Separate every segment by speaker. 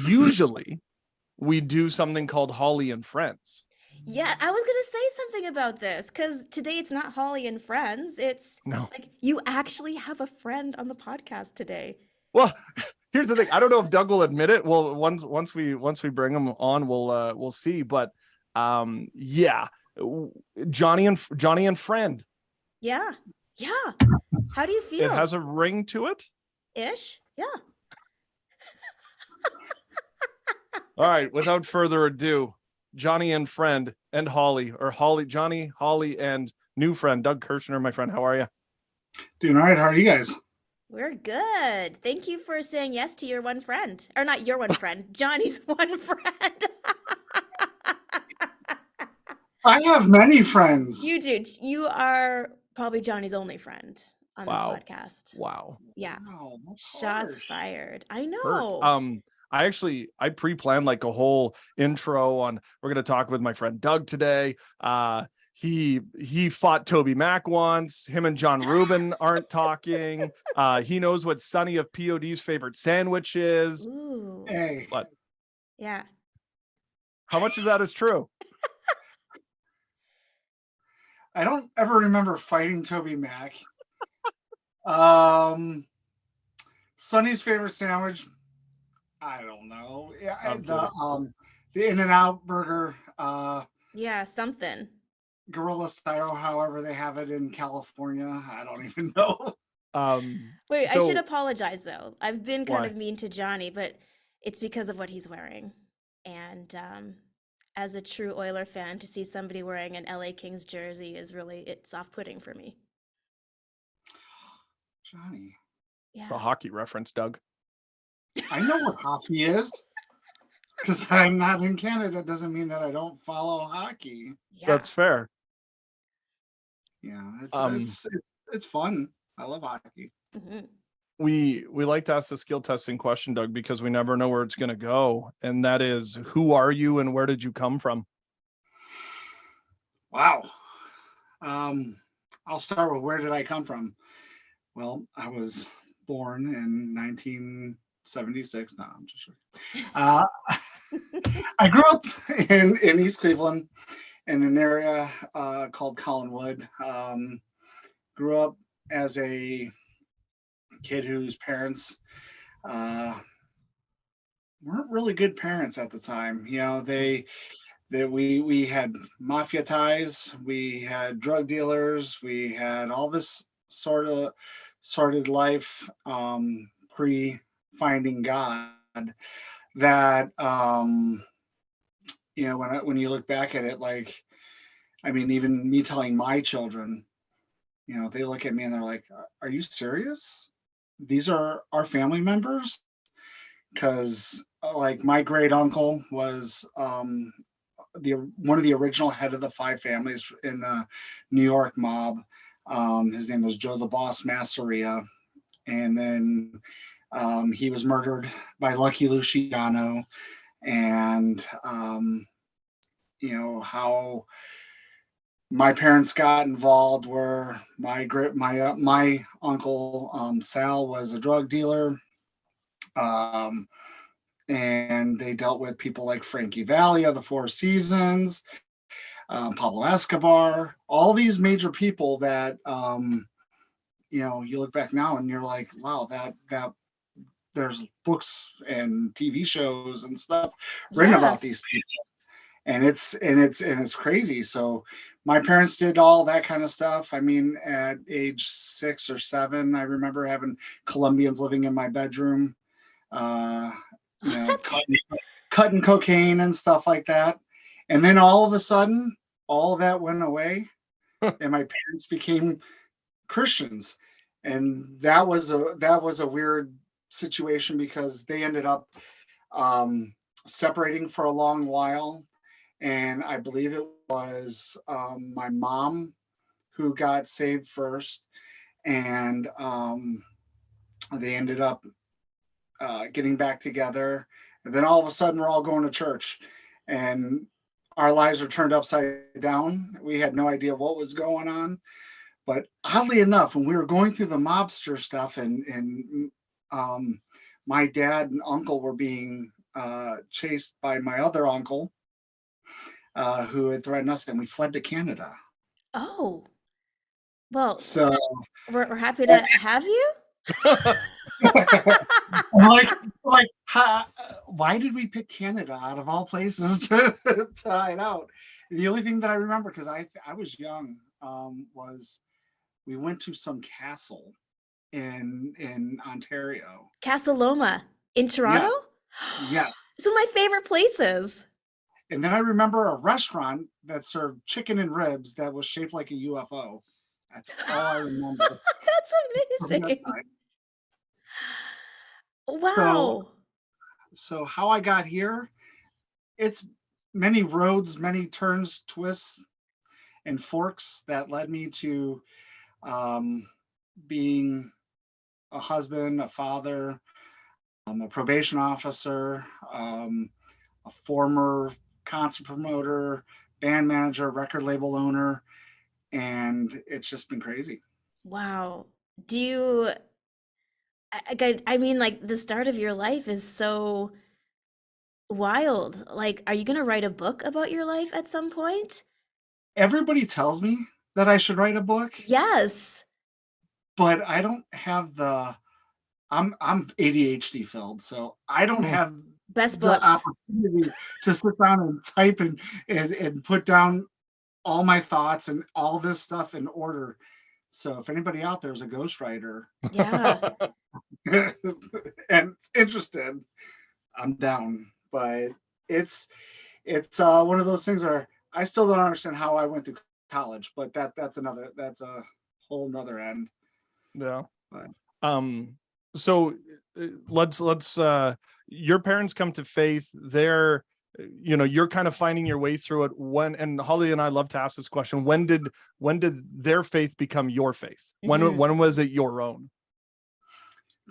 Speaker 1: Usually we do something called Holly and Friends.
Speaker 2: Yeah, I was gonna say something about this because today it's not Holly and friends. It's
Speaker 1: No.
Speaker 2: like you actually have a friend on the podcast today.
Speaker 1: Well, here's the thing. I don't know if Doug will admit it. Well, once we bring him on, we'll see. But yeah, Johnny and Friend.
Speaker 2: Yeah. Yeah. How do you
Speaker 1: It
Speaker 2: feel?
Speaker 1: has a ring to it.
Speaker 2: Ish? Yeah.
Speaker 1: All right. Without further ado, Johnny and Friend and Holly, or Johnny, Holly, and new friend Doug Kirchner. My friend, how are you?
Speaker 3: Doing all right. How are you guys?
Speaker 2: We're good. Thank you for saying yes to your one friend. Or not your one friend, Johnny's one friend.
Speaker 3: I have many friends.
Speaker 2: You do. You are probably Johnny's only friend on this
Speaker 1: Wow.
Speaker 2: podcast.
Speaker 1: Wow.
Speaker 2: Yeah.
Speaker 3: Wow, that's
Speaker 2: Shots
Speaker 3: harsh.
Speaker 2: fired. I
Speaker 1: Hurt.
Speaker 2: know.
Speaker 1: I pre-planned like a whole intro on we're gonna talk with my friend Doug today. He fought Toby Mac once. Him and John Rubin aren't talking. He knows what Sonny of POD's favorite sandwich is.
Speaker 2: Ooh.
Speaker 3: Hey,
Speaker 1: But
Speaker 2: Yeah.
Speaker 1: how much of that is true?
Speaker 3: I don't ever remember fighting Toby Mac. Sonny's favorite sandwich. I don't know. Yeah,
Speaker 1: I'm kidding.
Speaker 3: The In-N-Out burger,
Speaker 2: Yeah, something.
Speaker 3: gorilla style, however they have it in California. I don't even know.
Speaker 2: Wait, I should
Speaker 1: So
Speaker 2: apologize though. I've been kind
Speaker 1: why?
Speaker 2: of mean to Johnny, but it's because of what he's wearing. And as a true Oiler fan, to see somebody wearing an LA Kings jersey is really, it's off-putting for me.
Speaker 3: Johnny,
Speaker 1: It's a
Speaker 2: Yeah.
Speaker 1: hockey reference, Doug.
Speaker 3: I know what hockey is. Because I'm not in Canada doesn't mean that I don't follow hockey.
Speaker 2: Yeah.
Speaker 1: That's fair.
Speaker 3: Yeah,
Speaker 1: Um,
Speaker 3: it's fun. I love hockey.
Speaker 2: Mhm.
Speaker 1: we like to ask the skill testing question, Doug, because we never know where it's gonna go. And that is, who are you and where did you come from?
Speaker 3: Wow. I'll start with where did I come from? Well, I was born in 1976. No, I'm just kidding. I grew up in East Cleveland in an area called Collinwood. Grew up as a kid whose parents uh, weren't really good parents at the time. You know, we had mafia ties, we had drug dealers, we had all this sordid life pre finding God that when you look back at it, like I mean, even me telling my children, they look at me and they're like, "Are you serious? These are our family members?" Because like my great uncle was the one of the original head of the five families in the New York mob. His name was Joe the Boss Masseria, and then he was murdered by Lucky Luciano. And how my parents got involved were my uncle Sal was a drug dealer. Um, and they dealt with people like Frankie Valli of the Four Seasons, Pablo Escobar, all these major people that you look back now and you're like, wow, that there's books and TV shows and stuff written
Speaker 2: Yeah.
Speaker 3: about these people, and it's crazy. So my parents did all that kind of stuff. I mean, at age 6 or 7, I remember having Colombians living in my bedroom. Uh,
Speaker 2: What?
Speaker 3: cutting cocaine and stuff like that. And then all of a sudden, all of that went away, and my parents became Christians. And that was a weird situation because they ended up separating for a long while. And I believe it was my mom who got saved first, and they ended up getting back together. And then all of a sudden, we're all going to church, and our lives were turned upside down. We had no idea what was going on. But oddly enough, when we were going through the mobster stuff, and my dad and uncle were being chased by my other uncle, who had threatened us, and we fled to Canada.
Speaker 2: Oh, well,
Speaker 3: So
Speaker 2: we're happy to have you.
Speaker 3: like, why did we pick Canada out of all places to hide out? The only thing that I remember, because I was young, was we went to some castle in Ontario.
Speaker 2: Casa Loma in Toronto.
Speaker 3: Yes, yes.
Speaker 2: It's one of my favorite places.
Speaker 3: And then I remember a restaurant that served chicken and ribs that was shaped like a UFO. That's all I remember.
Speaker 2: That's
Speaker 3: from that
Speaker 2: amazing.
Speaker 3: time.
Speaker 2: Wow.
Speaker 3: So how I got here, it's many roads, many turns, twists, and forks that led me to being a husband, a father, a probation officer, a former concert promoter, band manager, record label owner, and it's just been crazy.
Speaker 2: Wow. Do you, I mean, like the start of your life is so wild. Like, are you going to write a book about your life at some point?
Speaker 3: Everybody tells me that I should write a book,
Speaker 2: Yes.
Speaker 3: but I don't have I'm ADHD filled, so I don't have
Speaker 2: Best
Speaker 3: the
Speaker 2: books.
Speaker 3: opportunity to sit down and type and put down all my thoughts and all this stuff in order. So if anybody out there is a ghostwriter
Speaker 2: Yeah.
Speaker 3: and interested, I'm down. But it's one of those things where I still don't understand how I went through college, but that's a whole nother end.
Speaker 1: Yeah.
Speaker 3: But
Speaker 1: So let's your parents come to faith. They're, you're kind of finding your way through it. And Holly and I love to ask this question: when did their faith become your faith?
Speaker 2: Mhm.
Speaker 1: When was it your own?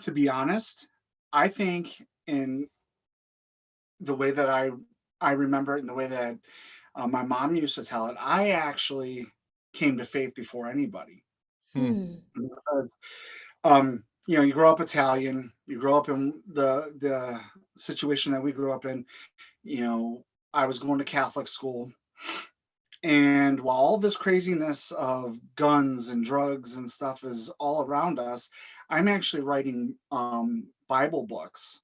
Speaker 3: to be honest, I think in the way that I remember it, and the way that my mom used to tell it, I actually came to faith before anybody.
Speaker 2: Hmm.
Speaker 3: Because, you grow up Italian, you grow up in the situation that we grew up in. I was going to Catholic school, and while all this craziness of guns and drugs and stuff is all around us, I'm actually writing Bible books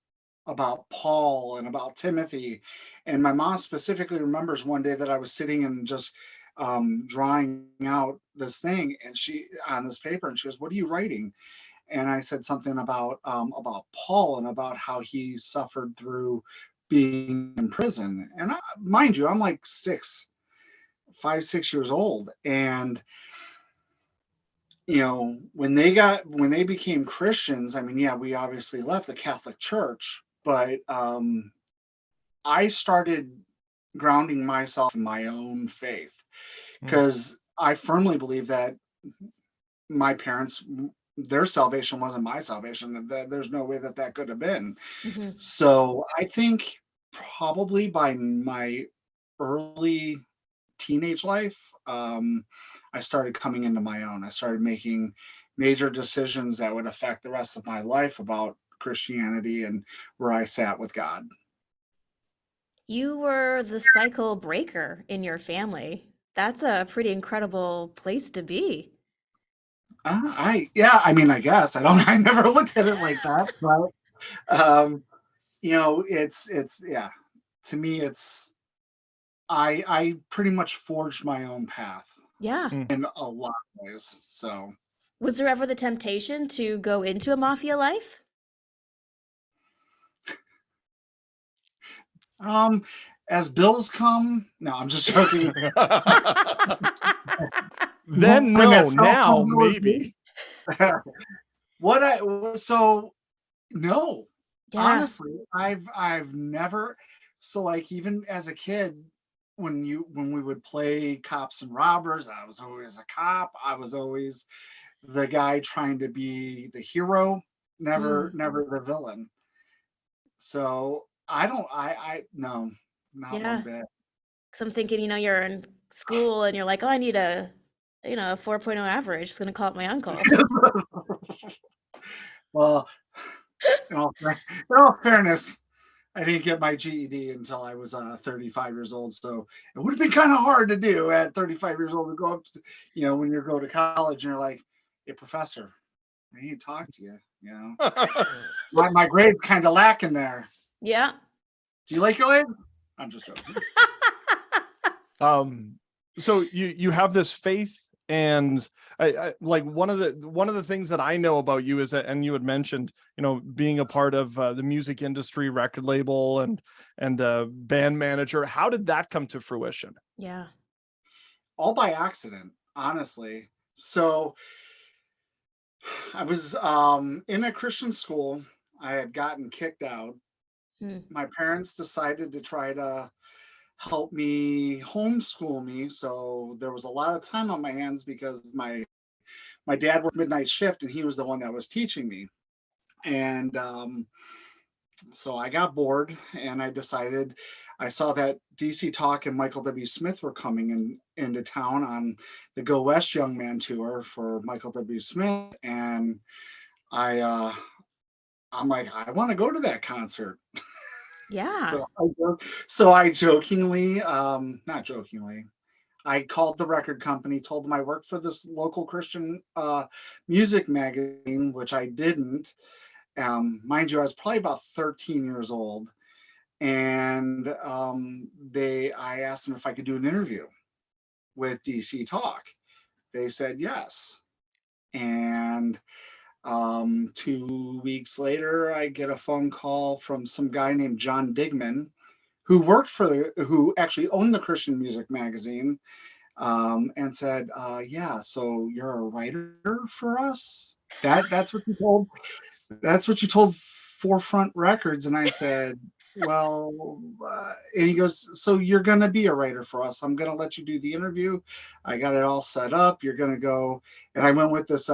Speaker 3: about Paul and about Timothy. And my mom specifically remembers one day that I was sitting and just drawing out this thing, and she on this paper, and she goes, "What are you writing?" And I said something about Paul and about how he suffered through being in prison. And mind you, I'm like 5, 6 years old. And when they became Christians, I mean, yeah, we obviously left the Catholic Church, but I started grounding myself in my own faith, because I firmly believe that my parents, their salvation wasn't my salvation. That there's no way that could have been.
Speaker 2: Mhm.
Speaker 3: So I think probably by my early teenage life, I started coming into my own. I started making major decisions that would affect the rest of my life about Christianity and where I sat with God.
Speaker 2: You were the cycle breaker in your family. That's a pretty incredible place to be.
Speaker 3: I mean, I guess I never looked at it like that, but um, it's yeah. To me, I pretty much forged my own path
Speaker 2: Yeah.
Speaker 3: in a lot of ways. So,
Speaker 2: Was there ever the temptation to go into a mafia life?
Speaker 3: as bills come, no, I'm just joking.
Speaker 1: Then
Speaker 3: When
Speaker 1: no,
Speaker 3: that cell
Speaker 1: now
Speaker 3: phone was
Speaker 1: maybe.
Speaker 3: so no,
Speaker 2: Yeah.
Speaker 3: honestly, I've never. So like, even as a kid, when we would play cops and robbers, I was always a cop. I was always the guy trying to be the hero,
Speaker 2: Mm.
Speaker 3: never the villain. So I don't I no, not one
Speaker 2: Yeah.
Speaker 3: bit.
Speaker 2: Because I'm thinking, you're in school and you're like, oh, I need a 4.0 average. Just gonna call up my uncle.
Speaker 3: Well, in all fairness, I didn't get my GED until I was 35 years old. So it would have been kind of hard to do at 35 years old to go up to, when you go to college and you're like, hey, professor, I need to talk to you. My grade's kind of lacking there.
Speaker 2: Yeah.
Speaker 3: Do you like your grade? I'm just joking.
Speaker 1: So you have this faith, and I like one of the things that I know about you is that, and you had mentioned, being a part of the music industry, record label, and band manager. How did that come to fruition?
Speaker 2: Yeah.
Speaker 3: All by accident, honestly. So I was in a Christian school. I had gotten kicked out. My parents decided to try to help me homeschool me. So there was a lot of time on my hands because my dad worked midnight shift and he was the one that was teaching me. And so I got bored and I saw that DC Talk and Michael W. Smith were coming into town on the Go West Young Man tour for Michael W. Smith. And I'm like, I want to go to that concert.
Speaker 2: Yeah.
Speaker 3: So I jokingly, not jokingly, I called the record company, told them I worked for this local Christian music magazine, which I didn't. Mind you, I was probably about 13 years old. And I asked them if I could do an interview with DC Talk. They said yes. And 2 weeks later, I get a phone call from some guy named John Digman, who actually owned the Christian Music magazine, and said, "Yeah, so you're a writer for us? That's what you told. That's what you told Forefront Records." And I said, "Well," and he goes, "So you're going to be a writer for us. I'm going to let you do the interview. I got it all set up. You're going to go." And I went with this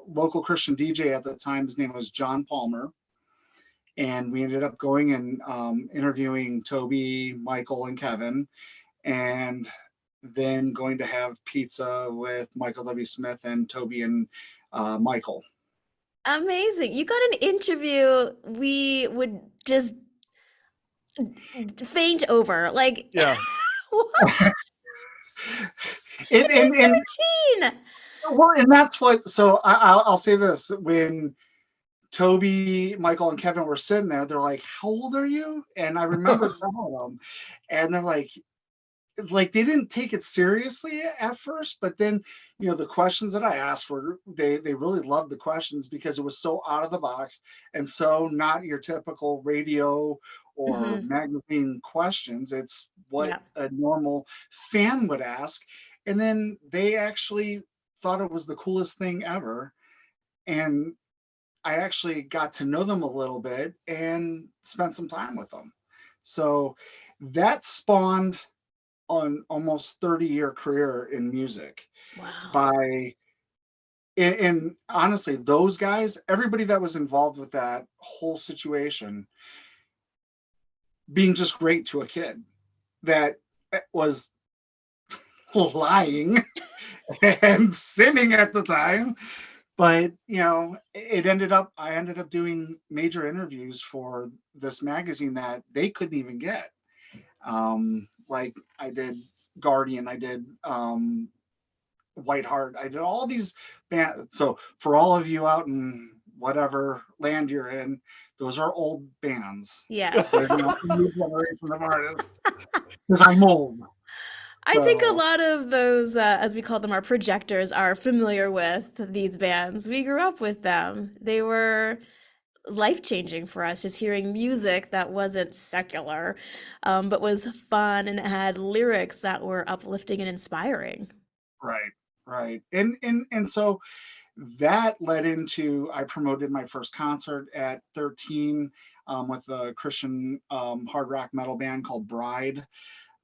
Speaker 3: local Christian DJ at the time. His name was John Palmer. And we ended up going and interviewing Toby, Michael, and Kevin, and then going to have pizza with Michael W. Smith and Toby and Michael.
Speaker 2: Amazing. You got an interview we would just faint over. Like,
Speaker 1: Yeah.
Speaker 2: what?
Speaker 3: and, and, and,
Speaker 2: 13.
Speaker 3: well, and that's what, so I'll say this. When Toby, Michael, and Kevin were sitting there, they're like, how old are you? And I remember some of them, and they're like they didn't take it seriously at first, but then the questions that I asked were they really loved the questions because it was so out of the box and so not your typical radio or magazine questions. It's what a normal fan would ask, and then they actually thought it was the coolest thing ever. And I actually got to know them a little bit and spent some time with them. So that spawned an almost 30-year career in music.
Speaker 2: Wow.
Speaker 3: And honestly, those guys, everybody that was involved with that whole situation, being just great to a kid that was lying and sinning at the time. But I ended up doing major interviews for this magazine that they couldn't even get. Like I did Guardian, I did Whiteheart, I did all these bands. So for all of you out in whatever land you're in, those are old bands.
Speaker 2: Yes.
Speaker 3: They're not the new generation of artists because I'm old.
Speaker 2: I think a lot of those, as we call them, our projectors, are familiar with these bands. We grew up with them. They were life-changing for us, just hearing music that wasn't secular, but was fun and had lyrics that were uplifting and inspiring.
Speaker 3: Right. And so that led into, I promoted my first concert at 13 with a Christian hard rock metal band called Bride.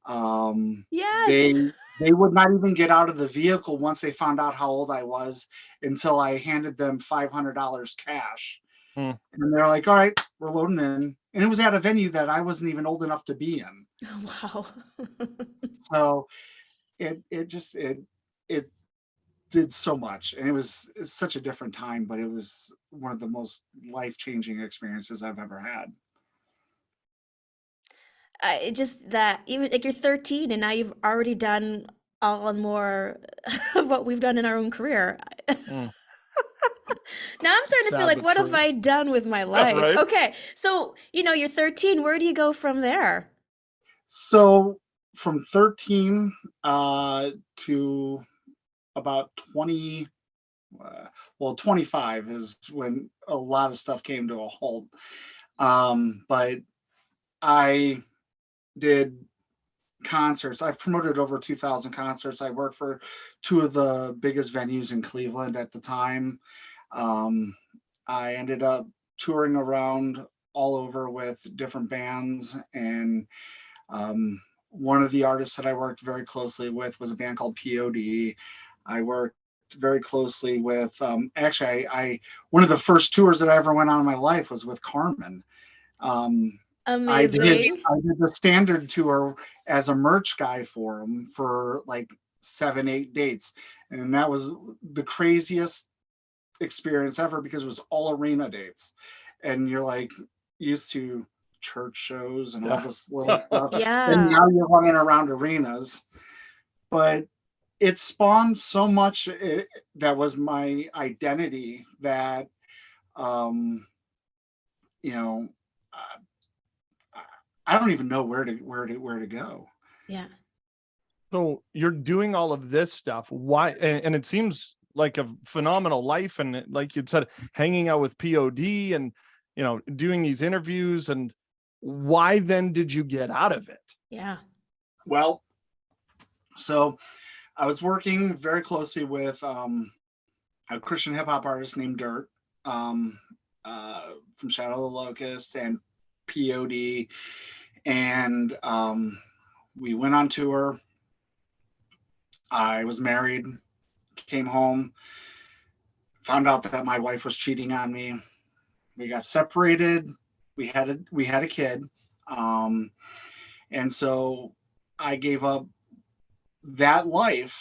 Speaker 2: Yes.
Speaker 3: They would not even get out of the vehicle once they found out how old I was until I handed them $500 cash. And they're like, all right, we're loading in. And it was at a venue that I wasn't even old enough to be in.
Speaker 2: Wow.
Speaker 3: So it did so much. And it's such a different time, but it was one of the most life-changing experiences I've ever had.
Speaker 2: it just that even like you're 13 and now you've already done all and more of what we've done in our own career.
Speaker 1: Mm,
Speaker 2: Now I'm starting to feel
Speaker 1: sad
Speaker 2: like,
Speaker 1: but
Speaker 2: what have
Speaker 1: true.
Speaker 2: I done with my
Speaker 1: Yeah,
Speaker 2: life?
Speaker 1: right.
Speaker 2: Okay, so you're 13. Where do you go from there?
Speaker 3: So from 13 to about 20, well, 25 is when a lot of stuff came to a halt. But I did concerts. I've promoted over 2,000 concerts. I worked for two of the biggest venues in Cleveland at the time. Um, I ended up touring around all over with different bands, and one of the artists that I worked very closely with was a band called POD. I worked very closely with actually I one of the first tours that I ever went on in my life was with Carmen. Um,
Speaker 2: Amazing.
Speaker 3: I did the standard tour as a merch guy for them for like 7, 8 dates, and that was the craziest experience ever because it was all arena dates, and you're like used to church shows and all
Speaker 1: Yeah.
Speaker 3: this little stuff, and
Speaker 2: Yeah.
Speaker 3: now you're running around arenas. But it spawned so much. That was my identity that um, you know. Uh, I don't even know where to go.
Speaker 2: Yeah.
Speaker 1: So you're doing all of this stuff. Why? And it seems like a phenomenal life. And like you'd said, hanging out with POD and, doing these interviews. And why then did you get out of it?
Speaker 2: Yeah.
Speaker 3: Well, so I was working very closely with a Christian hip hop artist named Dirt um, from Shadow the Locust and POD, and we went on tour. I was married, came home, found out that my wife was cheating on me. We got separated. We had a kid, um, and so I gave up that life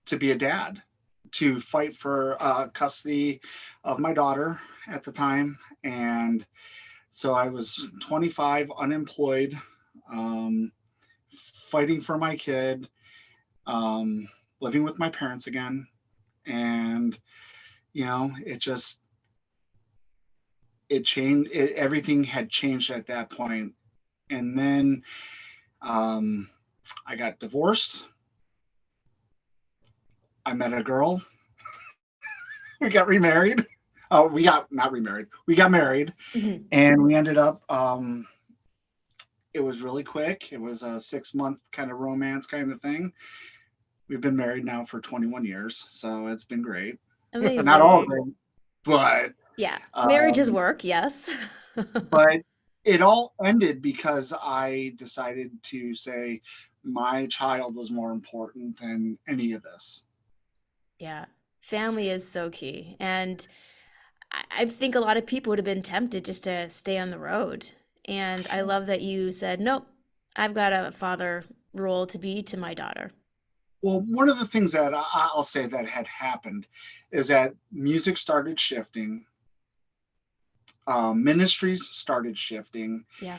Speaker 3: to be a dad, to fight for custody of my daughter at the time. And so I was 25, unemployed, um, fighting for my kid, living with my parents again. And, it just, it changed. Everything had changed at that point. And then I got divorced. I met a girl. We got remarried. Oh, we got not remarried. We got married,
Speaker 2: Mhm.
Speaker 3: and we ended up. It was really quick. It was a 6-month kind of romance kind of thing. We've been married now for 21 years, so it's been great. Not all
Speaker 2: Amazing.
Speaker 3: great, but
Speaker 2: Yeah. Marriages
Speaker 3: um,
Speaker 2: work, yes.
Speaker 3: but it all ended because I decided to say my child was more important than any of this.
Speaker 2: Yeah. Family is so key. And I think a lot of people would have been tempted just to stay on the road. And I love that you said, nope, I've got a father role to be to my daughter.
Speaker 3: Well, one of the things that I'll say that had happened is that music started shifting, ministries started shifting,
Speaker 2: Yeah.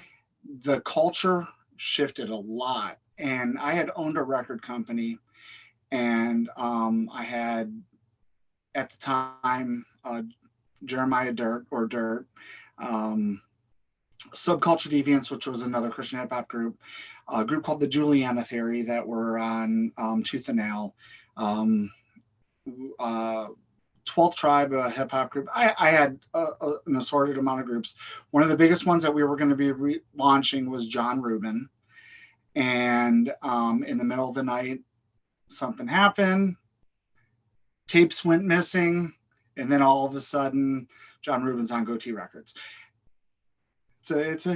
Speaker 3: the culture shifted a lot. And I had owned a record company, and I had at the time Jeremiah Dirt or Dirt, um, Subculture Deviants, which was another Christian hip hop group, a group called the Juliana Theory that were on Tooth and Nail. Um, uh, 12th Tribe, a hip hop group. I had an assorted amount of groups. One of the biggest ones that we were going to be launching was John Rubin. And in the middle of the night, something happened. Tapes went missing. And then all of a sudden, John Rubin's on Goatee Records. It's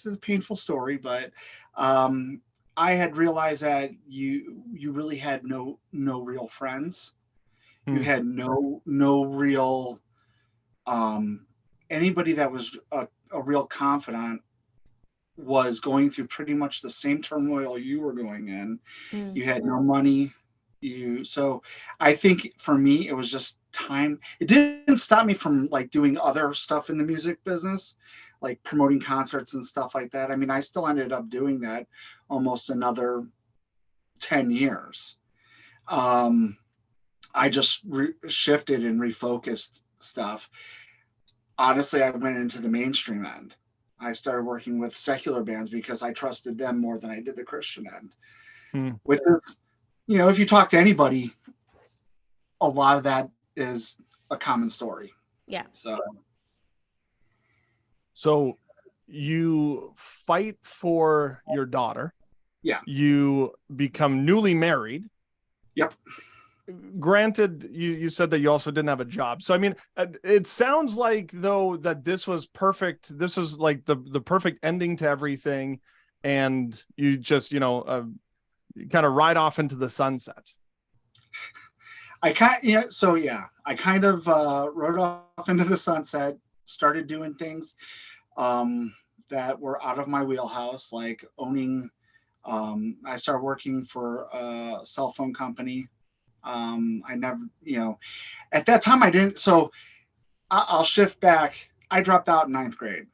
Speaker 3: a painful story, but I had realized that you really had no real friends. You
Speaker 1: Hmm.
Speaker 3: had no real anybody that was a real confidant was going through pretty much the same turmoil you were going in.
Speaker 2: Mm.
Speaker 3: You had no money, So I think for me, it was just time. It didn't stop me from like doing other stuff in the music business, like promoting concerts and stuff like that. I mean, I still ended up doing that almost another 10 years. I just shifted and refocused stuff. Honestly, I went into the mainstream end. I started working with secular bands because I trusted them more than I did the Christian end,
Speaker 1: Hmm.
Speaker 3: which is, if you talk to anybody, a lot of that is a common story.
Speaker 2: Yeah.
Speaker 1: So you fight for your daughter.
Speaker 3: Yeah.
Speaker 1: You become newly married.
Speaker 3: Yep.
Speaker 1: Granted, you said that you also didn't have a job. So, I mean, it sounds like, though, that this was perfect. This was like the perfect ending to everything. And you just, kind of ride off into the sunset.
Speaker 3: I kind of rode off into the sunset, started doing things that were out of my wheelhouse, like owning. I started working for a cell phone company. I never, at that time I didn't. So I'll shift back. I dropped out in ninth grade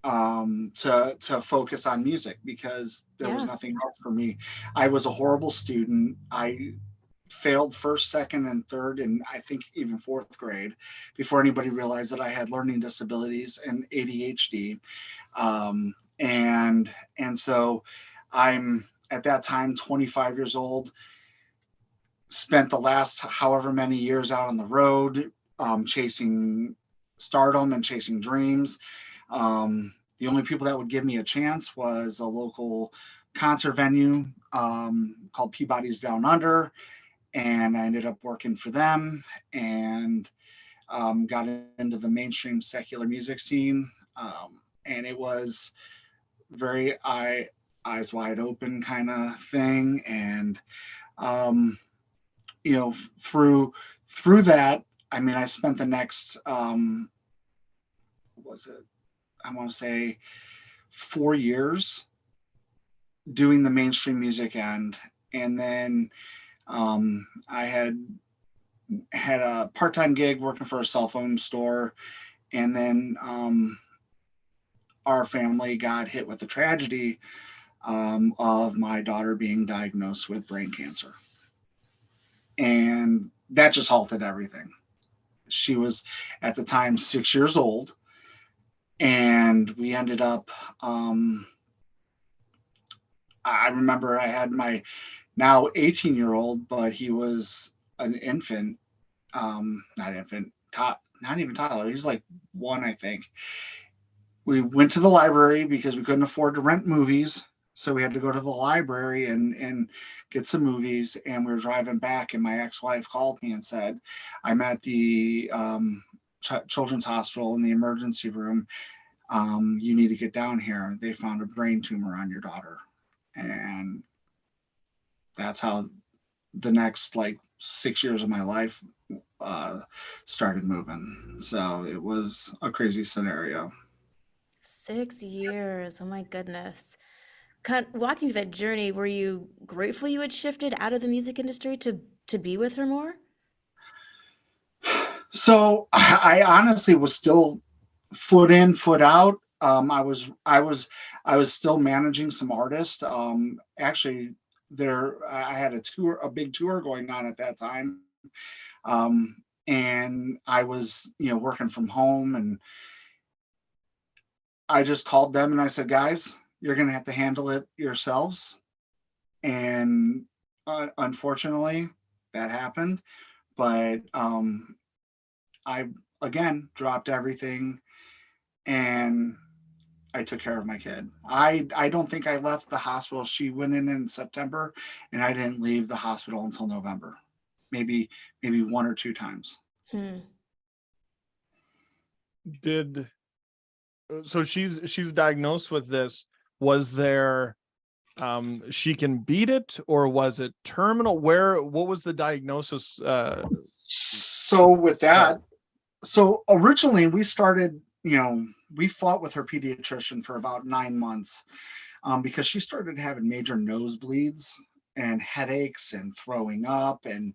Speaker 3: to focus on music because there was nothing else for me. I was a horrible student. I failed first, second, and third, and I think even fourth grade before anybody realized that I had learning disabilities and ADHD. And so I'm at that time 25 years old, spent the last however many years out on the road, chasing stardom and chasing dreams. The only people that would give me a chance was a local concert venue called Peabody's Down Under. And I ended up working for them and got into the mainstream secular music scene. And it was very eyes wide open kind of thing. And, through that, I mean, I spent the next, I want to say 4 years doing the mainstream music end. And then I had a part-time gig working for a cell phone store. And then our family got hit with the tragedy of my daughter being diagnosed with brain cancer. And that just halted everything. She was at the time 6 years old. And we ended up, I remember I had my now 18-year-old, but he was an infant, not even toddler. He was like 1, I think. We went to the library because we couldn't afford to rent movies. So we had to go to the library and get some movies. And we were driving back, and my ex-wife called me and said, I'm at the children's hospital in the emergency room. You need to get down here. They found a brain tumor on your daughter. And that's how the next 6 years of my life started moving. So it was a crazy scenario.
Speaker 2: 6 years. Oh my goodness. Walking through that journey, were you grateful you had shifted out of the music industry to be with her more?
Speaker 3: So I honestly was still foot in, foot out. I was still managing some artists. Actually, I had a big tour going on at that time, and I was working from home, and I just called them and I said, guys, you're gonna have to handle it yourselves. And unfortunately, that happened. But I again dropped everything and I took care of my kid. I don't think I left the hospital. She went in September, and I didn't leave the hospital until November, maybe 1 or 2 times.
Speaker 1: So she's diagnosed with this. Was there she can beat it, or was it terminal? What was the diagnosis?
Speaker 3: So with that, so originally we started, we fought with her pediatrician for about 9 months because she started having major nosebleeds. and headaches and throwing up. And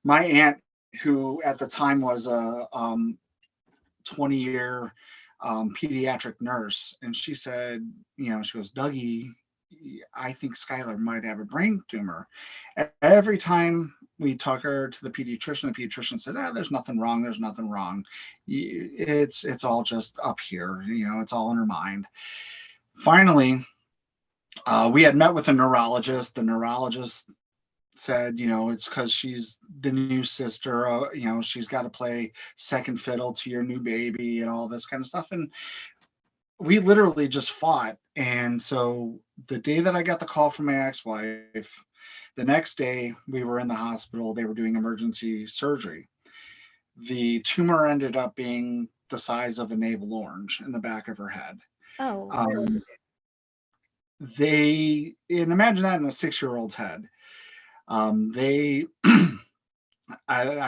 Speaker 3: my aunt, who at the time was a 20-year pediatric nurse, and she said, she goes, Dougie, I think Skylar might have a brain tumor. Every time we took her to the pediatrician said, there's nothing wrong. There's nothing wrong. It's all just up here. It's all in her mind. Finally, we had met with a neurologist. The neurologist said, it's because she's the new sister. She's got to play second fiddle to your new baby and all this kind of stuff. And we literally just fought. And so the day that I got the call from my ex-wife, the next day we were in the hospital. They were doing emergency surgery. The tumor ended up being the size of a navel orange in the back of her head.
Speaker 2: Oh,
Speaker 3: and imagine that in a 6-year-old's head. I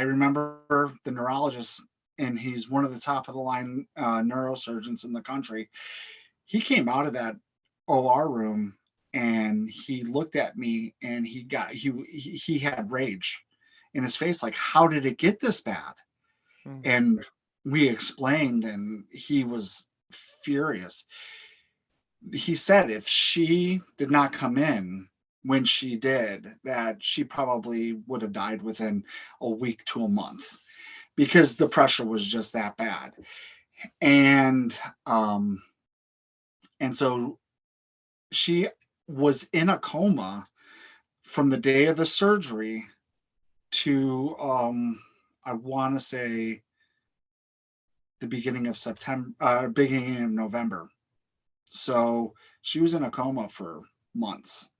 Speaker 3: remember the neurologist, and he's one of the top of the line neurosurgeons in the country. He came out of that OR room and he looked at me, and he had rage in his face, like, how did it get this bad? And we explained, and he was furious. He said if she did not come in when she did, that she probably would have died within a week to a month, because the pressure was just that bad. And so she was in a coma from the day of the surgery to I want to say the beginning of November. So she was in a coma for months,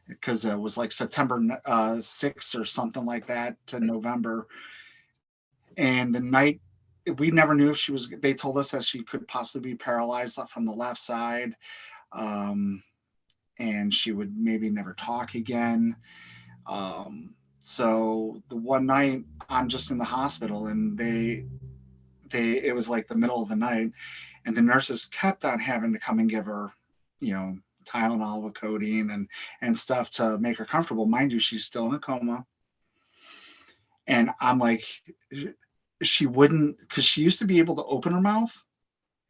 Speaker 3: because it was like September 6th or something like that to November. And the night, we never knew if they told us that she could possibly be paralyzed from the left side. And she would maybe never talk again. So the one night I'm just in the hospital, and it was like the middle of the night, and the nurses kept on having to come and give her, Tylenol with codeine and stuff to make her comfortable. Mind you, she's still in a coma. And I'm like, she wouldn't, because she used to be able to open her mouth,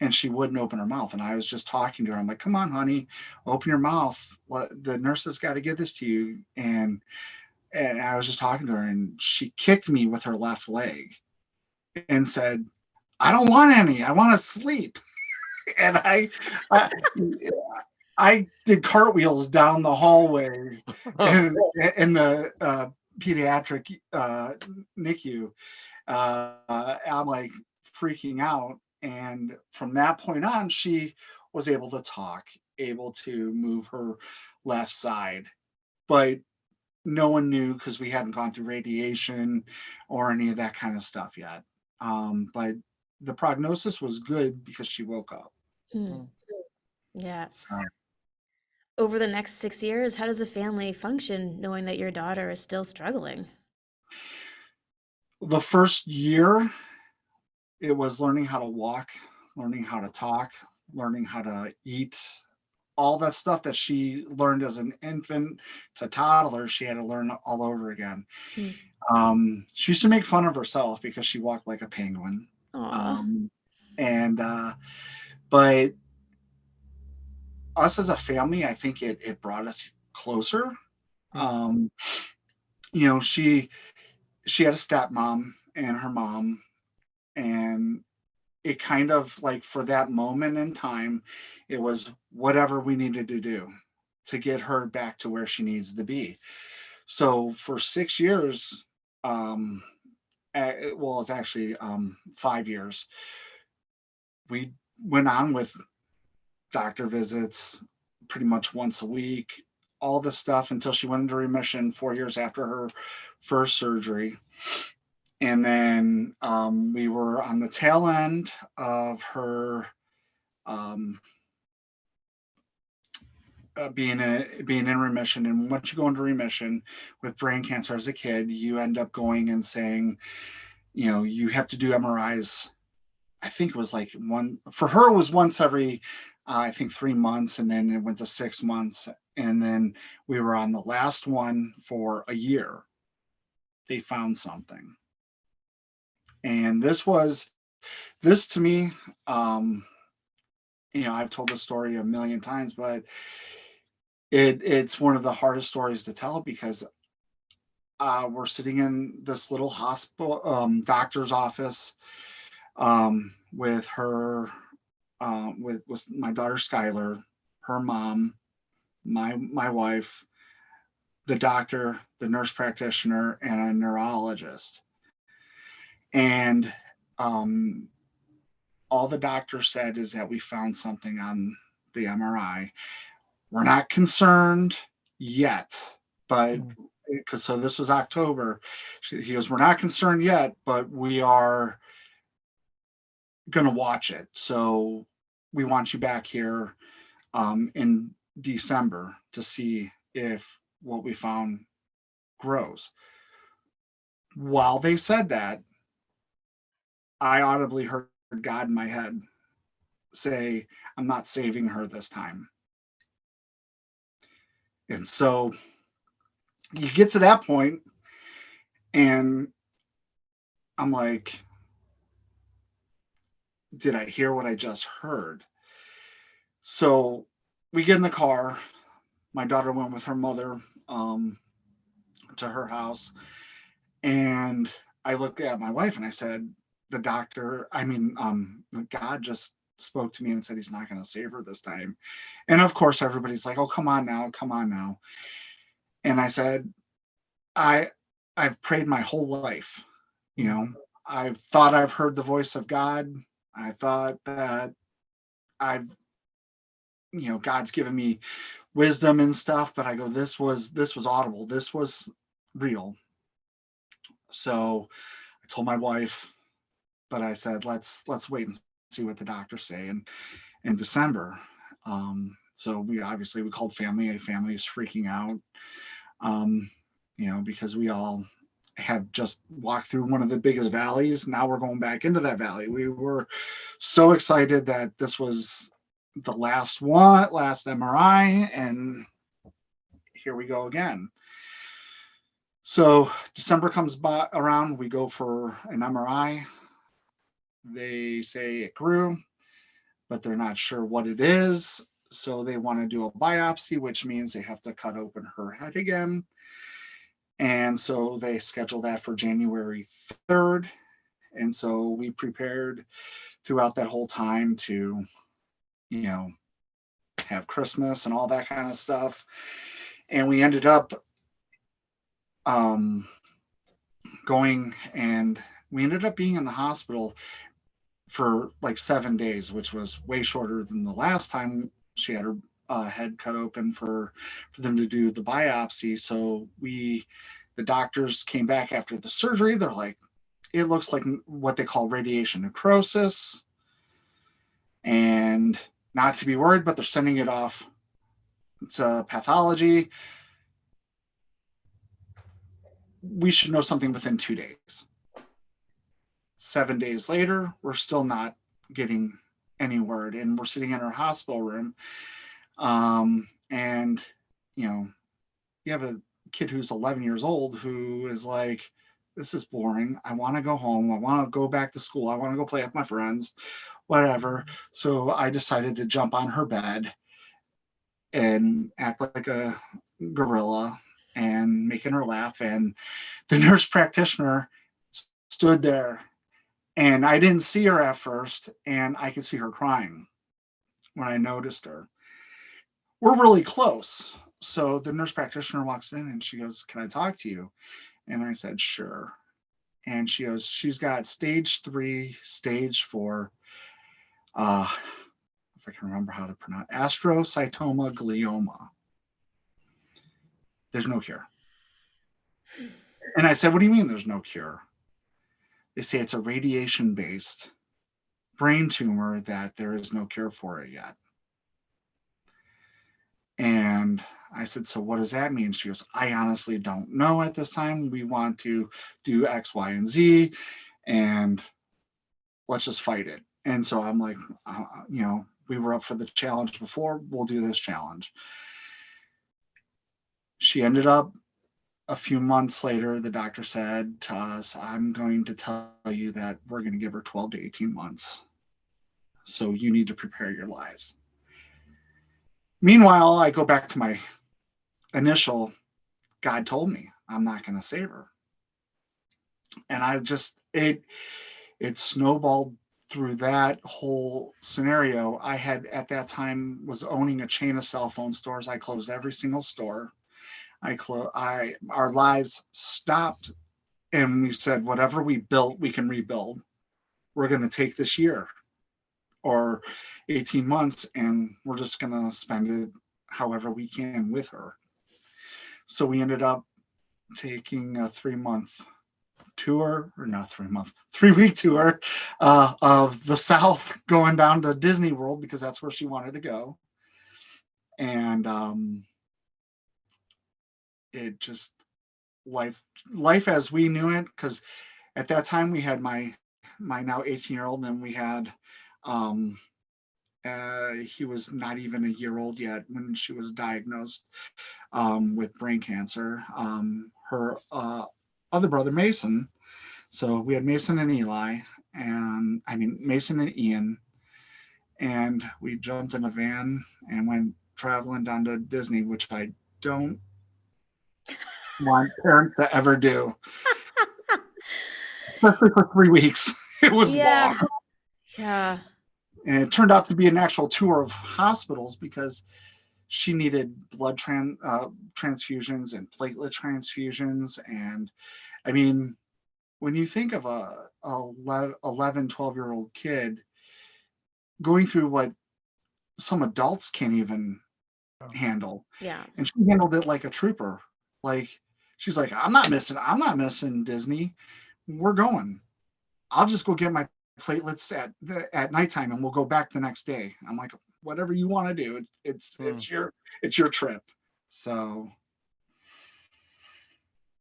Speaker 3: and she wouldn't open her mouth. And I was just talking to her. I'm like, come on, honey, open your mouth. The nurse has got to give this to you. And I was just talking to her, and she kicked me with her left leg and said, I don't want any. I want to sleep. And I did cartwheels down the hallway in the pediatric NICU. I'm like freaking out. And from that point on, she was able to talk, able to move her left side. But no one knew, because we hadn't gone through radiation or any of that kind of stuff yet. But the prognosis was good because she woke up.
Speaker 2: Yeah.
Speaker 3: So,
Speaker 2: Over the next 6 years, how does a family function knowing that your daughter is still struggling?
Speaker 3: the first year, it was learning how to walk, learning how to talk, learning how to eat. All that stuff that she learned as an infant to toddler, she had to learn all over again. She used to make fun of herself because she walked like a penguin.
Speaker 2: Aw.
Speaker 3: But us as a family, I think it brought us closer. She had a stepmom and her mom, and it kind of, like, for that moment in time, it was whatever we needed to do to get her back to where she needs to be. So for 6 years, it's actually 5 years, we went on with doctor visits pretty much once a week, all this stuff, until she went into remission 4 years after her first surgery. And then we were on the tail end of her being in remission. And once you go into remission with brain cancer as a kid, you end up going and saying, you have to do MRIs. I think it was like for her, it was once every, I think 3 months, and then it went to 6 months. And then we were on the last one for a year. They found something. And this to me, I've told this story a million times, but it's one of the hardest stories to tell because we're sitting in this little hospital, doctor's office, with her, with my daughter Skylar, her mom, my wife, the doctor, the nurse practitioner, and a neurologist. And all the doctor said is that we found something on the MRI. We're not concerned yet, but so this was October. He goes, we're not concerned yet, but we are going to watch it. So we want you back here in December to see if what we found grows. While they said that, I audibly heard God in my head say, I'm not saving her this time. And so you get to that point, and I'm like, did I hear what I just heard? So we get in the car. My daughter went with her mother to her house. And I looked at my wife and I said, God just spoke to me and said he's not going to save her this time. And of course, everybody's like, oh, come on now. And I said, I've prayed my whole life. I've thought I've heard the voice of God. I thought that God's given me wisdom and stuff, but I go, this was audible. This was real. So I told my wife, but I said, let's wait and see what the doctors say in December. So we called family. Family is freaking out, because we all have just walked through one of the biggest valleys. Now we're going back into that valley. We were so excited that this was the last MRI, and here we go again. So December comes around, we go for an MRI. They say it grew, but they're not sure what it is. So they want to do a biopsy, which means they have to cut open her head again. And so they scheduled that for January 3rd. And so we prepared throughout that whole time to, have Christmas and all that kind of stuff. And we ended up going, and we ended up being in the hospital for like 7 days, which was way shorter than the last time she had her head cut open for them to do the biopsy. So the doctors came back after the surgery. They're like, it looks like what they call radiation necrosis, and not to be worried, but they're sending it off to pathology. We should know something within 2 days. 7 days later, we're still not getting any word, and we're sitting in our hospital room. And you have a kid who's 11 years old who is like, this is boring. I want to go home. I want to go back to school. I want to go play with my friends, whatever. So I decided to jump on her bed and act like a gorilla and making her laugh. And the nurse practitioner stood there, and I didn't see her at first, and I could see her crying when I noticed her. We're really close. So the nurse practitioner walks in and she goes, can I talk to you? And I said, sure. And she goes, she's got stage 3, stage 4, if I can remember how to pronounce, astrocytoma glioma. There's no cure. And I said, what do you mean there's no cure? They say it's a radiation-based brain tumor that there is no cure for it yet. And I said, so what does that mean? She goes, I honestly don't know at this time. We want to do X, Y, and Z, and let's just fight it. And so I'm like, we were up for the challenge before. We'll do this challenge. She ended up a few months later, the doctor said to us, I'm going to tell you that we're going to give her 12 to 18 months. So you need to prepare your lives. Meanwhile, I go back to my initial, God told me I'm not going to save her. And it snowballed through that whole scenario. I had at that time was owning a chain of cell phone stores. I closed every single store. Our lives stopped, and we said, whatever we built, we can rebuild. We're going to take this year or 18 months, and we're just going to spend it however we can with her. So we ended up taking a 3-month tour, or not 3-month, 3-week tour of the South, going down to Disney World because that's where she wanted to go. And it just life as we knew it, because at that time we had my now 18-year-old, and we had he was not even a year old yet when she was diagnosed with brain cancer. Her other brother, Mason. So we had Mason and Eli, and Mason and Ian, and we jumped in a van and went traveling down to Disney, which I don't want parents to ever do, especially for 3 weeks. It was long.
Speaker 2: Yeah.
Speaker 3: And it turned out to be an actual tour of hospitals because she needed blood transfusions and platelet transfusions. And when you think of a 11, 12-year-old kid going through what some adults can't even handle.
Speaker 2: Yeah.
Speaker 3: And she handled it like a trooper. Like, she's like, I'm not missing Disney. We're going. I'll just go get my platelets at nighttime, and we'll go back the next day. I'm like, whatever you want to do. It's your trip. So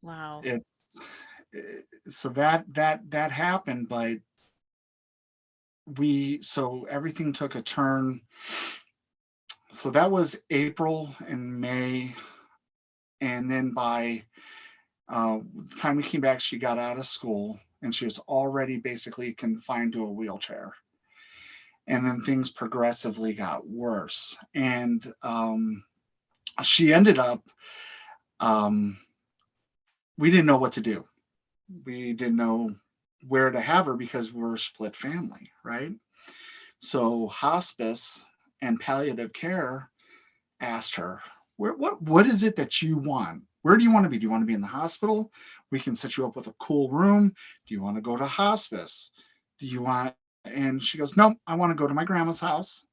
Speaker 2: Wow.
Speaker 3: So that happened, but so everything took a turn. So that was April and May, and then by the time we came back, she got out of school, and she was already basically confined to a wheelchair. And then things progressively got worse, and she ended up. We didn't know what to do. We didn't know where to have her because we're a split family, right? So hospice and palliative care asked her, what is it that you want? Where do you want to be? Do you want to be in the hospital? We can set you up with a cool room. Do you want to go to hospice? Do you want? And she goes, no, I want to go to my grandma's house,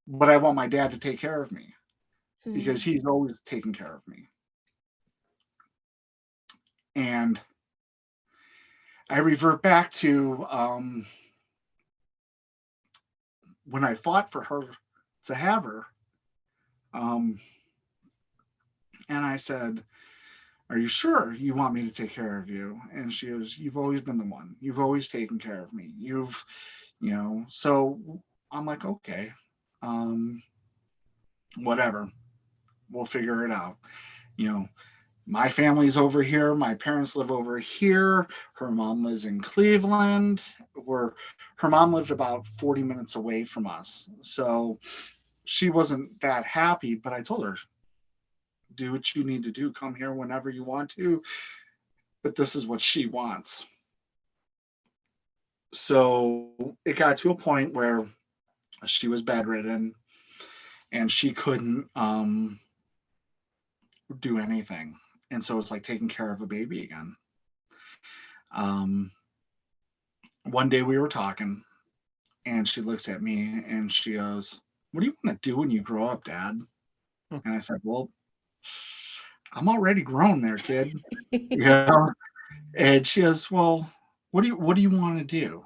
Speaker 3: but I want my dad to take care of me because he's always taking care of me. And I revert back to when I fought for her to have her. And I said, are you sure you want me to take care of you? And she goes, you've always been the one. You've always taken care of me. So I'm like, okay, whatever. We'll figure it out. My family's over here. My parents live over here. Her mom lives in Cleveland. Her mom lived about 40 minutes away from us. So she wasn't that happy, but I told her, do what you need to do. Come here whenever you want to. But this is what she wants. So it got to a point where she was bedridden and she couldn't do anything. And so it's like taking care of a baby again. One day we were talking and she looks at me and she goes, what do you want to do when you grow up, Dad? And I said, well, I'm already grown there, kid. And she goes, well, what do you want to do?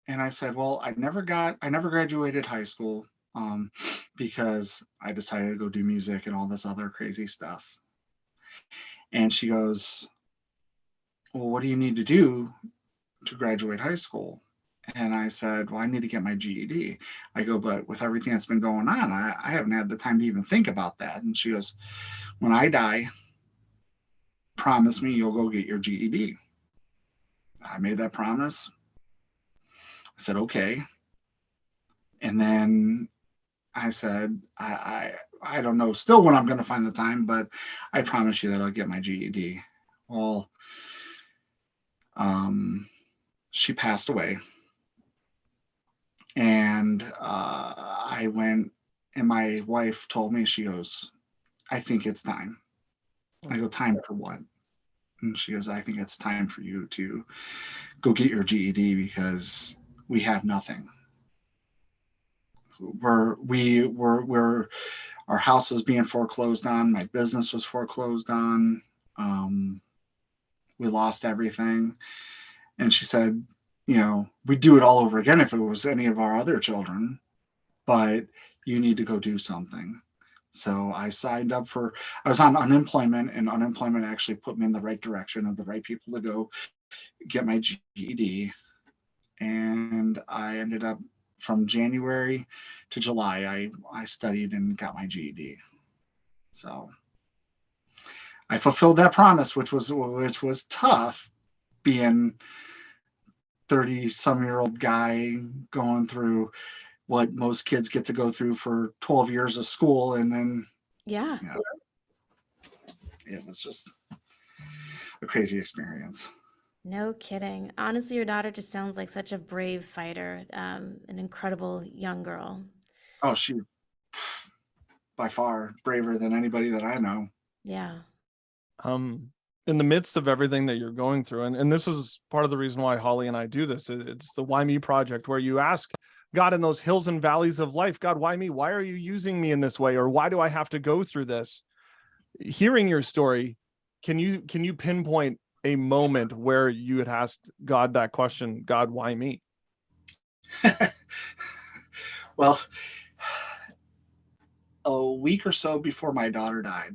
Speaker 3: And I said, well, I never graduated high school because I decided to go do music and all this other crazy stuff. And she goes, well, what do you need to do to graduate high school? And I said, well, I need to get my GED. I go, but with everything that's been going on, I haven't had the time to even think about that. And she goes, when I die, promise me you'll go get your GED. I made that promise. I said, okay. And then I said, I don't know still when I'm going to find the time, but I promise you that I'll get my GED. Well, she passed away. And I went, and my wife told me, she goes, I think it's time. I go, time for what? And she goes, I think it's time for you to go get your GED because we have nothing. Our house was being foreclosed on. My business was foreclosed on. We lost everything. And she said, we'd do it all over again if it was any of our other children, but you need to go do something. So I signed up I was on unemployment, and unemployment actually put me in the right direction of the right people to go get my GED. And I ended up, from January to July, I studied and got my GED. So I fulfilled that promise, which was tough, being 30-some-year-old guy going through what most kids get to go through for 12 years of school. And then,
Speaker 2: Yeah.
Speaker 3: It was just a crazy experience.
Speaker 2: No kidding. Honestly, your daughter just sounds like such a brave fighter, an incredible young girl.
Speaker 3: Oh, she by far braver than anybody that I know.
Speaker 2: Yeah.
Speaker 1: In the midst of everything that you're going through, and this is part of the reason why Holly and I do this, it's the Why Me project, where you ask God in those hills and valleys of life, God, why me? Why are you using me in this way? Or why do I have to go through this? Hearing your story, can you pinpoint a moment where you had asked God that question, God, why me?
Speaker 3: Well, a week or so before my daughter died,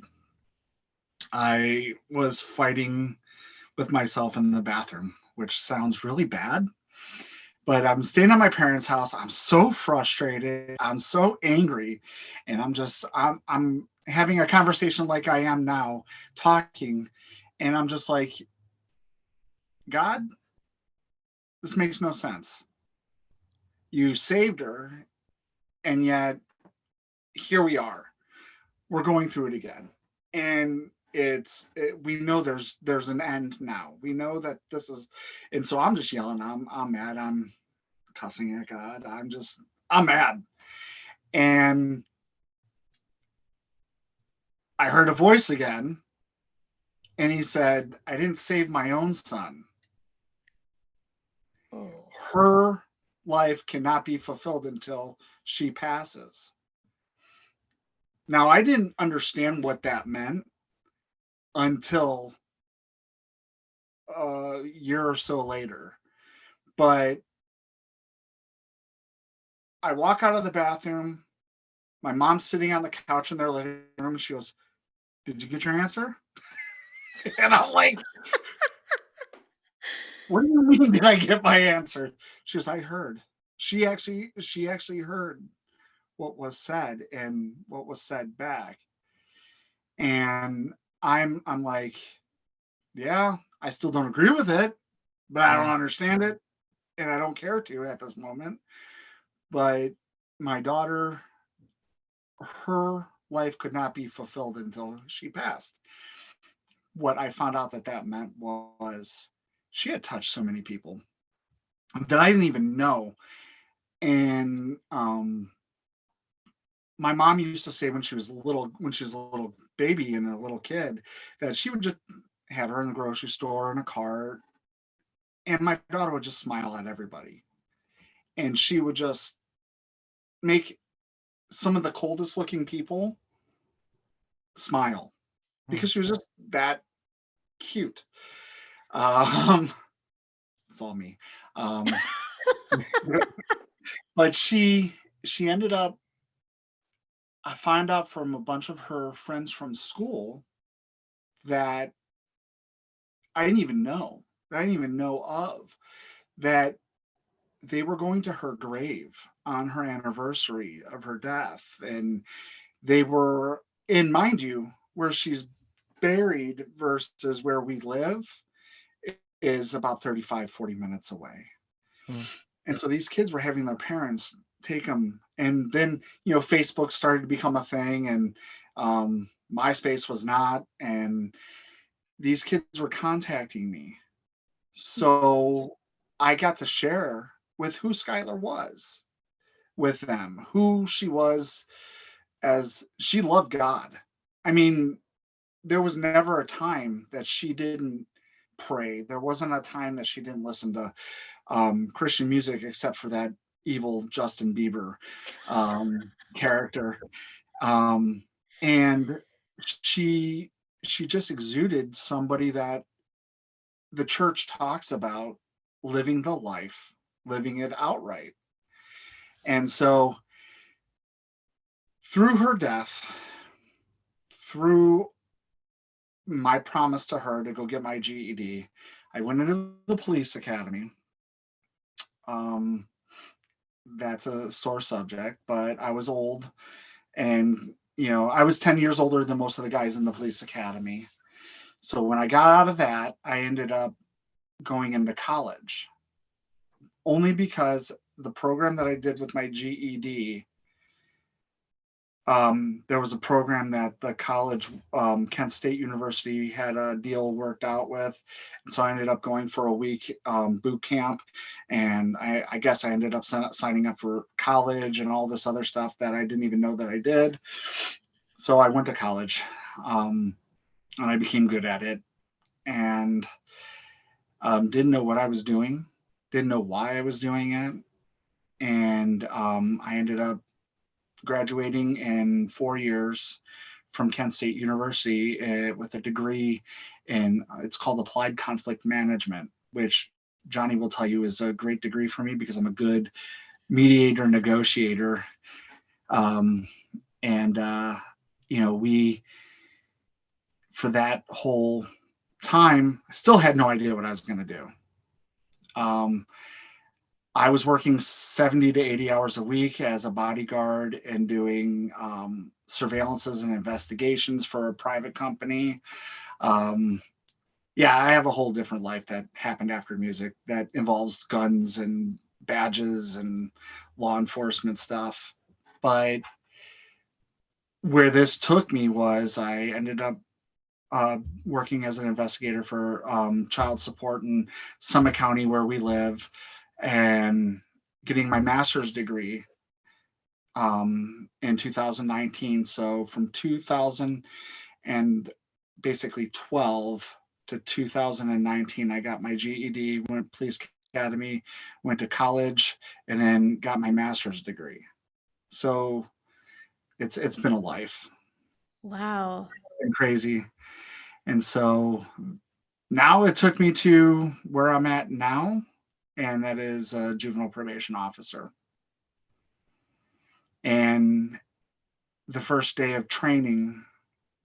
Speaker 3: I was fighting with myself in the bathroom, which sounds really bad, but I'm staying at my parents' house. I'm so frustrated. I'm so angry. And I'm having a conversation like I am now, talking. And I'm just like, God, this makes no sense. You saved her, and yet here we are. We're going through it again. And we know there's an end now. We know that this is, and so I'm just yelling. I'm mad. I'm cussing at God. I'm mad. And I heard a voice again, and he said, I didn't save my own son.
Speaker 2: Oh.
Speaker 3: Her life cannot be fulfilled until she passes. Now, I didn't understand what that meant until a year or so later. But I walk out of the bathroom. My mom's sitting on the couch in their living room. She goes, did you get your answer? And I'm like, what do you mean did I get my answer? She goes, I heard. She actually heard what was said and what was said back. And I'm like, yeah, I still don't agree with it, but I don't understand it, and I don't care to at this moment. But my daughter, her life could not be fulfilled until she passed. What I found out that meant was she had touched so many people that I didn't even know. And my mom used to say when she was a little baby and a little kid, that she would just have her in the grocery store in a cart, and my daughter would just smile at everybody, and she would just make some of the coldest looking people smile because she was just that cute. It's all me. But she ended up, I find out from a bunch of her friends from school that I didn't even know of, that they were going to her grave on her anniversary of her death. And they were, and mind you, where she's buried versus where we live is about 35, 40 minutes away.
Speaker 1: Hmm.
Speaker 3: And so these kids were having their parents take them. And then, Facebook started to become a thing, and MySpace was not. And these kids were contacting me. So I got to share with who Skylar was with them, who she was, as she loved God. I mean, there was never a time that she didn't pray. There wasn't a time that she didn't listen to Christian music, except for that evil Justin Bieber character. Um, and she she just exuded somebody that the church talks about, living the life, living it outright. And so through her death, through my promise to her to go get my GED, I went into the police academy. Um, that's a sore subject, but I was old, and I was 10 years older than most of the guys in the police academy. So when I got out of that, I ended up going into college, only because the program that I did with my GED, there was a program that the college, Kent State University, had a deal worked out with. And so I ended up going for a week boot camp. And I guess I ended up signing up for college and all this other stuff that I didn't even know that I did. So I went to college, and I became good at it, and didn't know what I was doing, didn't know why I was doing it. And I ended up graduating in 4 years from Kent State University with a degree in, it's called Applied Conflict Management, which Johnny will tell you is a great degree for me because I'm a good mediator, negotiator. And we, for that whole time, still had no idea what I was going to do. I was working 70 to 80 hours a week as a bodyguard and doing surveillances and investigations for a private company. Yeah, I have a whole different life that happened after music that involves guns and badges and law enforcement stuff. But where this took me was I ended up working as an investigator for child support in Summit County, where we live, and getting my master's degree in 2019. So from 2000 and basically 12 to 2019, I got my GED, went to police academy, went to college, and then got my master's degree. So it's been a life.
Speaker 2: Wow.
Speaker 3: It's been crazy. And so now it took me to where I'm at now, and that is a juvenile probation officer. And the first day of training,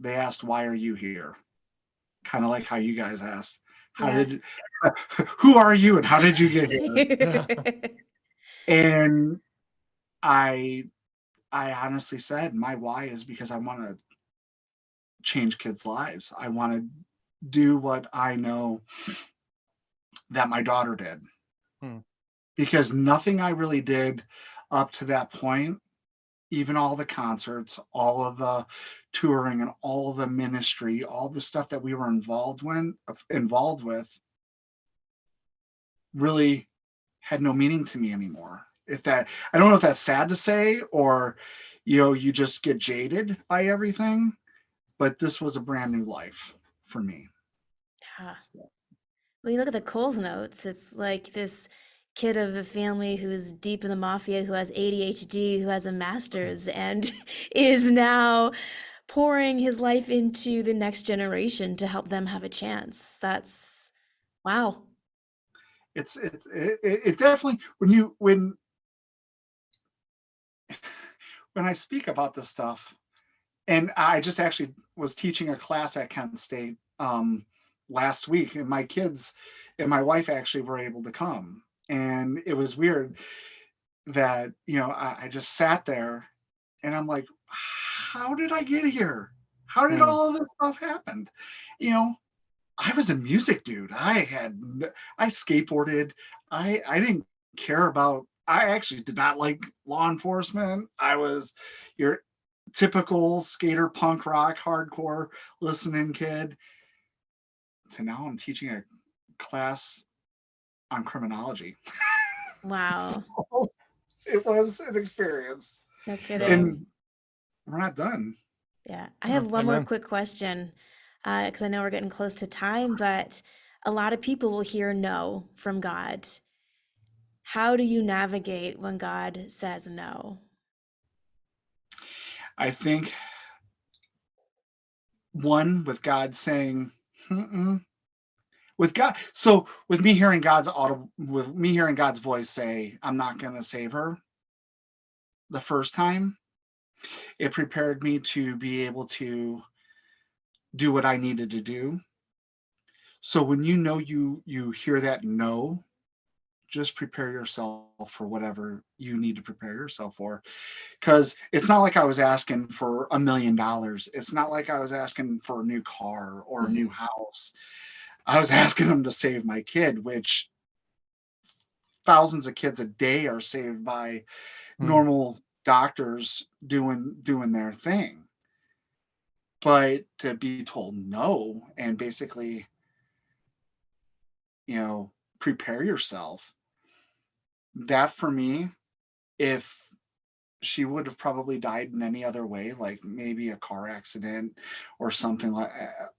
Speaker 3: they asked, "Why are you here?" Kind of like how you guys asked,
Speaker 2: Yeah.
Speaker 3: who are you and how did you get here? And I honestly said, my why is because I want to change kids' lives. I want to do what I know that my daughter did. Because nothing I really did up to that point, even all the concerts, all of the touring and all the ministry, all the stuff that we were involved with, really had no meaning to me anymore. I don't know if that's sad to say, or you just get jaded by everything, but this was a brand new life for me.
Speaker 2: Yeah.
Speaker 3: So.
Speaker 2: When you look at the Coles notes, it's like this kid of a family who's deep in the mafia, who has ADHD, who has a master's, and is now pouring his life into the next generation to help them have a chance. That's wow.
Speaker 3: It definitely, when I speak about this stuff, and I just actually was teaching a class at Kent State last week, and my kids and my wife actually were able to come. And it was weird that, I just sat there and I'm like, how did I get here? How did
Speaker 1: Mm.
Speaker 3: all of this stuff happen? You know, I was a music dude. I skateboarded. I didn't care about, I actually did not like law enforcement. I was your typical skater, punk rock, hardcore listening kid. So now I'm teaching a class on criminology.
Speaker 2: Wow.
Speaker 3: So it was an experience.
Speaker 2: No
Speaker 1: Yeah.
Speaker 2: kidding.
Speaker 3: And we're not done.
Speaker 2: Yeah. I have one more
Speaker 1: Amen.
Speaker 2: quick question, because I know we're getting close to time, but a lot of people will hear no from God. How do you navigate when God says no?
Speaker 3: I think one, with God saying, mm-mm. With God, so with me hearing God's voice say, I'm not going to save her the first time, it prepared me to be able to do what I needed to do. So when you hear that no, just prepare yourself for whatever you need to prepare yourself for. Because it's not like I was asking for $1 million. It's not like I was asking for a new car or a new
Speaker 2: Mhm.
Speaker 3: house. I was asking him to save my kid, which thousands of kids a day are saved by
Speaker 1: Mm.
Speaker 3: normal doctors doing their thing. But to be told no and basically, prepare yourself, that for me, if she would have probably died in any other way, like maybe a car accident or something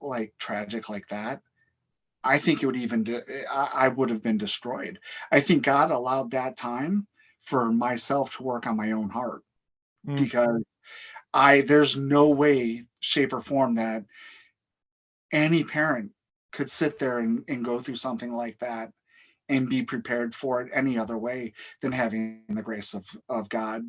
Speaker 3: like tragic like that, I think it would I would have been destroyed. I think God allowed that time for myself to work on my own heart,
Speaker 1: Mm.
Speaker 3: because there's no way, shape, or form that any parent could sit there and go through something like that and be prepared for it any other way than having the grace of God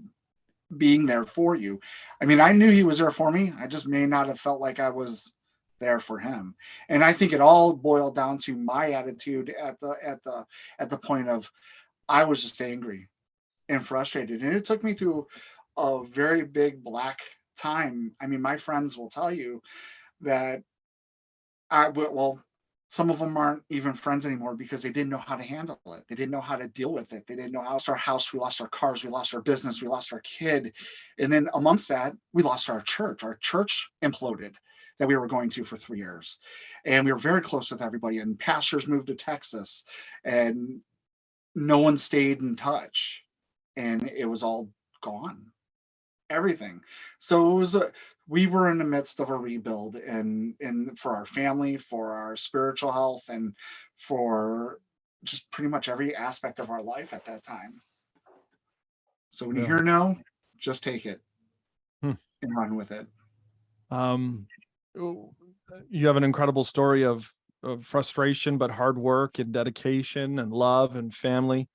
Speaker 3: being there for you. I mean, I knew he was there for me. I just may not have felt like I was there for him. And I think it all boiled down to my attitude at the point of, I was just angry and frustrated. And it took me through a very big black time. I mean, my friends will tell you that well, some of them aren't even friends anymore because they didn't know how to handle it. They didn't know how to deal with it. They didn't know how. We lost our house, we lost our cars, we lost our business, we lost our kid. And then amongst that, we lost our church. Our church imploded that we were going to for 3 years. And we were very close with everybody. And pastors moved to Texas and no one stayed in touch. And it was all gone. Everything. So we were in the midst of a rebuild, and for our family, for our spiritual health, and for just pretty much every aspect of our life at that time. So when you
Speaker 1: Yeah.
Speaker 3: hear no, just take it
Speaker 1: Hmm.
Speaker 3: and run with it.
Speaker 1: You have an incredible story of frustration, but hard work and dedication and love and family.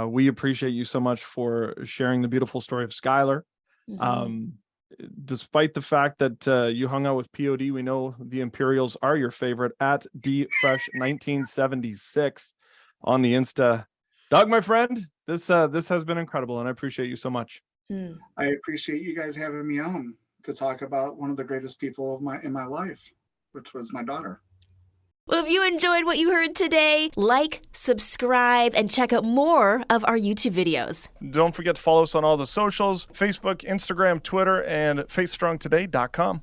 Speaker 1: We appreciate you so much for sharing the beautiful story of Skylar.
Speaker 2: Mhm.
Speaker 1: Despite the fact that you hung out with POD, we know the Imperials are your favorite at DFresh1976 on the Insta. Doug, my friend, this has been incredible, and I appreciate you so much.
Speaker 2: Mm.
Speaker 3: I appreciate you guys having me on to talk about one of the greatest people in my life, which was my daughter.
Speaker 2: Well, if you enjoyed what you heard today, like, subscribe, and check out more of our YouTube videos.
Speaker 1: Don't forget to follow us on all the socials: Facebook, Instagram, Twitter, and faithstrongtoday.com.